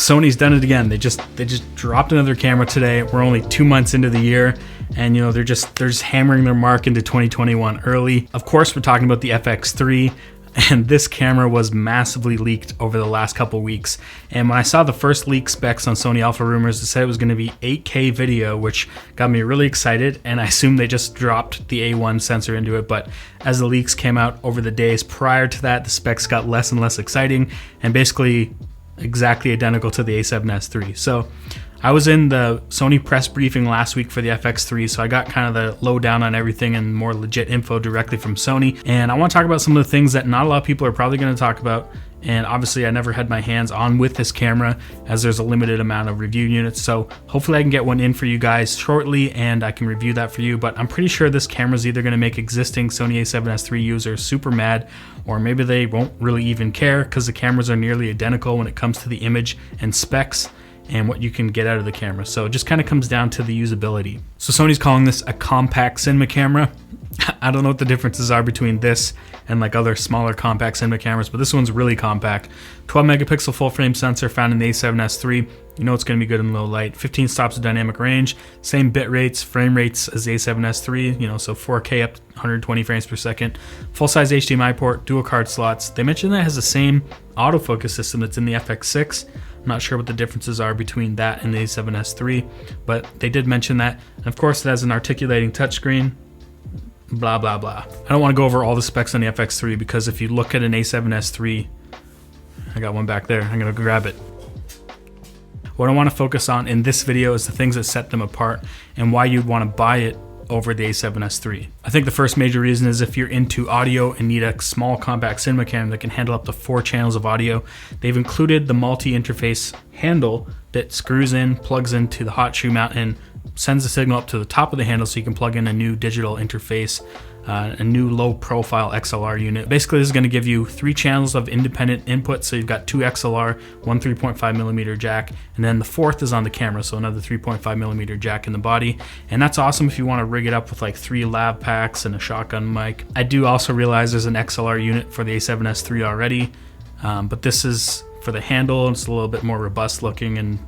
Sony's done it again. They just dropped another camera today. We're only 2 months into the year, and you know they're just hammering their mark into 2021 early. Of course, we're talking about the FX3. And this camera was massively leaked over the last couple weeks. And when I saw the first leak specs on Sony Alpha Rumors, it said it was going to be 8K video, which got me really excited. And I assumed they just dropped the A1 sensor into it. But as the leaks came out over the days prior to that, the specs got less and less exciting and basically exactly identical to the A7S3. So I was in the Sony press briefing last week for the FX3, so I got kind of the lowdown on everything and more legit info directly from Sony. And I want to talk about some of the things that not a lot of people are probably going to talk about. And obviously I never had my hands on with this camera as there's a limited amount of review units. So hopefully I can get one in for you guys shortly and I can review that for you. But I'm pretty sure this camera is either going to make existing Sony A7S3 users super mad, or maybe they won't really even care because the cameras are nearly identical when it comes to the image and specs and what you can get out of the camera. So it just kind of comes down to the usability. So Sony's calling this a compact cinema camera. I don't know what the differences are between this and like other smaller compact cinema cameras, but this one's really compact. 12 megapixel full frame sensor found in the A7S3. You know it's going to be good in low light. 15 stops of dynamic range, same bit rates, frame rates as the A7S3, you know, so 4K up to 120 frames per second. Full-size HDMI port, dual card slots. They mentioned that it has the same autofocus system that's in the FX6. I'm not sure what the differences are between that and the A7S3, but they did mention that. And of course, it has an articulating touchscreen. Blah, blah, blah. I don't want to go over all the specs on the FX3 because if you look at an A7S3, I got one back there. I'm going to grab it. What I want to focus on in this video is the things that set them apart and why you'd want to buy it over the A7S3. I think the first major reason is if you're into audio and need a small compact cinema camera that can handle up to 4 channels of audio. They've included the multi-interface handle that screws in, plugs into the hot shoe mount, and sends the signal up to the top of the handle so you can plug in a new digital interface, a new low profile XLR unit. Basically, this is going to give you 3 channels of independent input. So you've got 2 XLR, 1 3.5mm jack, and then the 4th is on the camera. So another 3.5mm jack in the body. And that's awesome if you want to rig it up with like 3 lav packs and a shotgun mic. I do also realize there's an XLR unit for the A7S3 already, but this is for the handle. It's a little bit more robust looking, and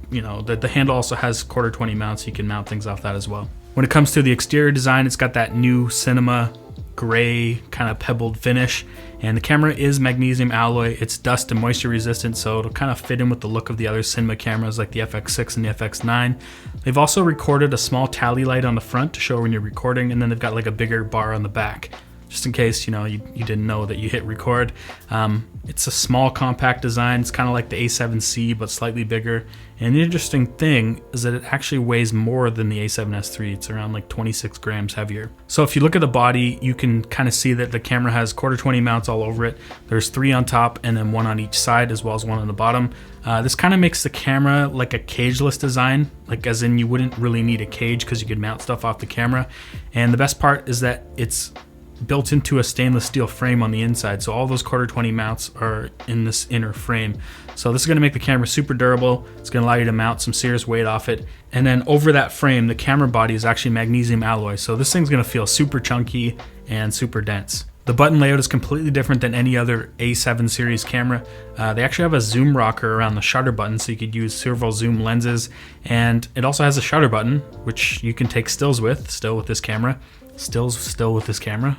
you know, the handle also has 1/4-20 mounts, so you can mount things off that as well. When it comes to the exterior design, it's got that new cinema gray kind of pebbled finish, and the camera is magnesium alloy. It's dust and moisture resistant, so it'll kind of fit in with the look of the other cinema cameras like the FX6 and the FX9. They've also recorded a small tally light on the front to show when you're recording, and then they've got like a bigger bar on the back, just in case, you know, you didn't know that you hit record. It's a small compact design. It's kind of like the A7Siii, but slightly bigger. And the interesting thing is that it actually weighs more than the A7S3. It's around like 26 grams heavier. So if you look at the body, you can kind of see that the camera has 1/4-20 mounts all over it. There's 3 on top and then 1 on each side, as well as 1 on the bottom. This kind of makes the camera like a cageless design, like as in you wouldn't really need a cage because you could mount stuff off the camera. And the best part is that it's built into a stainless steel frame on the inside, so all those 1/4-20 mounts are in this inner frame. So this is going to make the camera super durable. It's going to allow you to mount some serious weight off it. And then over that frame, the camera body is actually magnesium alloy, so this thing's going to feel super chunky and super dense. The button layout is completely different than any other A7 series camera. They actually have a zoom rocker around the shutter button, so you could use servo zoom lenses, and it also has a shutter button, which you can take stills with, still with this camera,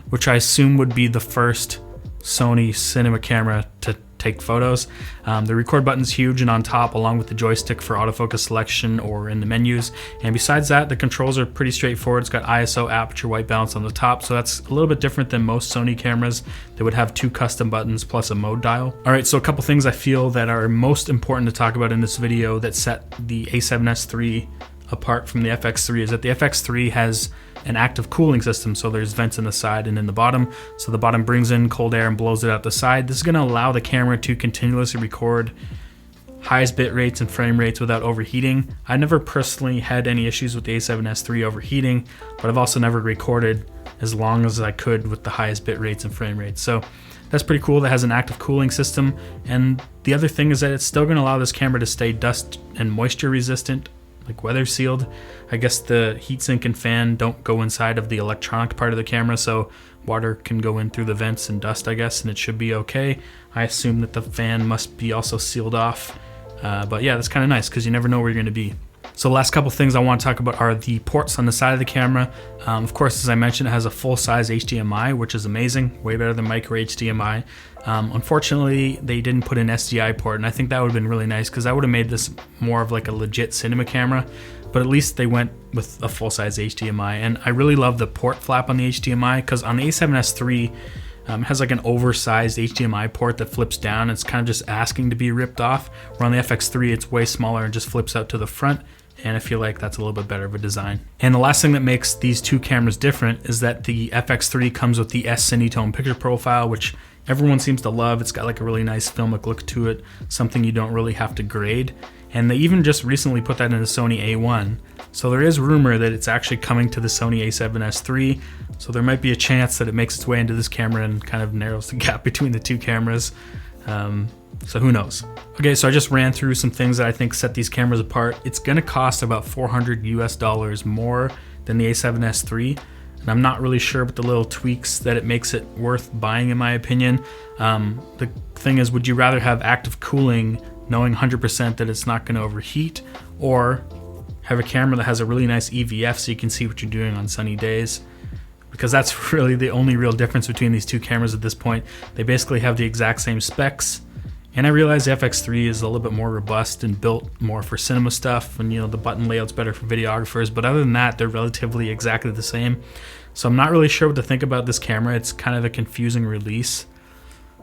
which I assume would be the first Sony cinema camera to take photos. The record button's huge and on top, along with the joystick for autofocus selection or in the menus. And besides that, the controls are pretty straightforward. It's got ISO, aperture, white balance on the top, so that's a little bit different than most Sony cameras that would have 2 custom buttons plus a mode dial. All right, so a couple things I feel that are most important to talk about in this video that set the A7S3 apart from the FX3 is that the FX3 has an active cooling system, so there's vents in the side and in the bottom, so the bottom brings in cold air and blows it out the side. This is going to allow the camera to continuously record highest bit rates and frame rates without overheating. I never personally had any issues with the A7S3 overheating, but I've also never recorded as long as I could with the highest bit rates and frame rates. So that's pretty cool. That has an active cooling system. And the other thing is that it's still going to allow this camera to stay dust and moisture resistant, like weather sealed. I guess the heatsink and fan don't go inside of the electronic part of the camera, so water can go in through the vents and dust, I guess, and it should be okay. I assume that the fan must be also sealed off But yeah, that's kind of nice because you never know where you're going to be. So the last couple things I want to talk about are the ports on the side of the camera. Of course, as I mentioned, it has a full-size HDMI, which is amazing, way better than micro HDMI. Unfortunately, they didn't put an SDI port, and I think that would have been really nice because that would have made this more of like a legit cinema camera. But at least they went with a full-size HDMI, and I really love the port flap on the HDMI because on the A7S III, it has like an oversized HDMI port that flips down. It's kind of just asking to be ripped off. Where on the FX3, it's way smaller and just flips out to the front. And I feel like that's a little bit better of a design. And the last thing that makes these two cameras different is that the FX3 comes with the S Cinetone picture profile, which everyone seems to love. It's got like a really nice filmic look to it, something you don't really have to grade. And they even just recently put that in the Sony A1. So there is rumor that it's actually coming to the Sony A7S III. So there might be a chance that it makes its way into this camera and kind of narrows the gap between the two cameras. So who knows? Okay, so I just ran through some things that I think set these cameras apart. It's gonna cost about $400 US more than the A7S III. And I'm not really sure about the little tweaks that it makes it worth buying, in my opinion. The thing is, would you rather have active cooling knowing 100% that it's not gonna overheat, or have a camera that has a really nice EVF so you can see what you're doing on sunny days? Because that's really the only real difference between these two cameras at this point. They basically have the exact same specs. And I realize the FX3 is a little bit more robust and built more for cinema stuff, and the button layout's better for videographers, but other than that, they're relatively exactly the same. So I'm not really sure what to think about this camera. It's kind of a confusing release.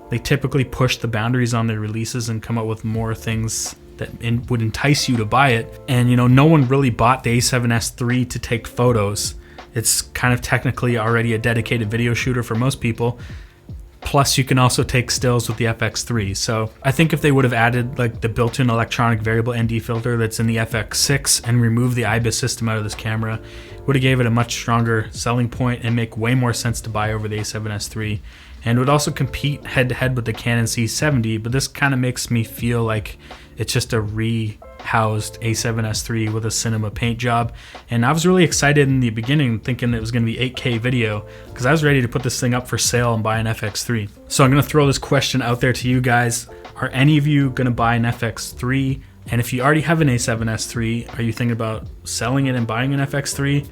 They typically push the boundaries on their releases and come up with more things that would entice you to buy it. And no one really bought the A7S III to take photos. It's kind of technically already a dedicated video shooter for most people. Plus, you can also take stills with the FX3. So I think if they would have added like the built-in electronic variable ND filter that's in the FX6 and removed the IBIS system out of this camera, it would have gave it a much stronger selling point and make way more sense to buy over the A7S III. And would also compete head-to-head with the Canon C70, but this kind of makes me feel like it's just a rehoused A7S III with a cinema paint job. And I was really excited in the beginning, thinking it was going to be 8K video, because I was ready to put this thing up for sale and buy an FX3. So I'm going to throw this question out there to you guys. Are any of you going to buy an FX3? And if you already have an A7S III, are you thinking about selling it and buying an FX3?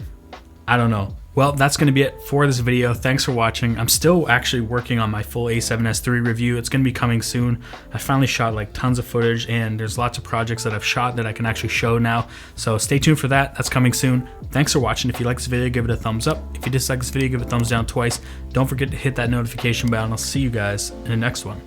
I don't know. Well, that's going to be it for this video. Thanks for watching. I'm still actually working on my full A7S III review. It's going to be coming soon. I finally shot like tons of footage, and there's lots of projects that I've shot that I can actually show now. So stay tuned for that. That's coming soon. Thanks for watching. If you like this video, give it a thumbs up. If you dislike this video, give it a thumbs down twice. Don't forget to hit that notification bell, and I'll see you guys in the next one.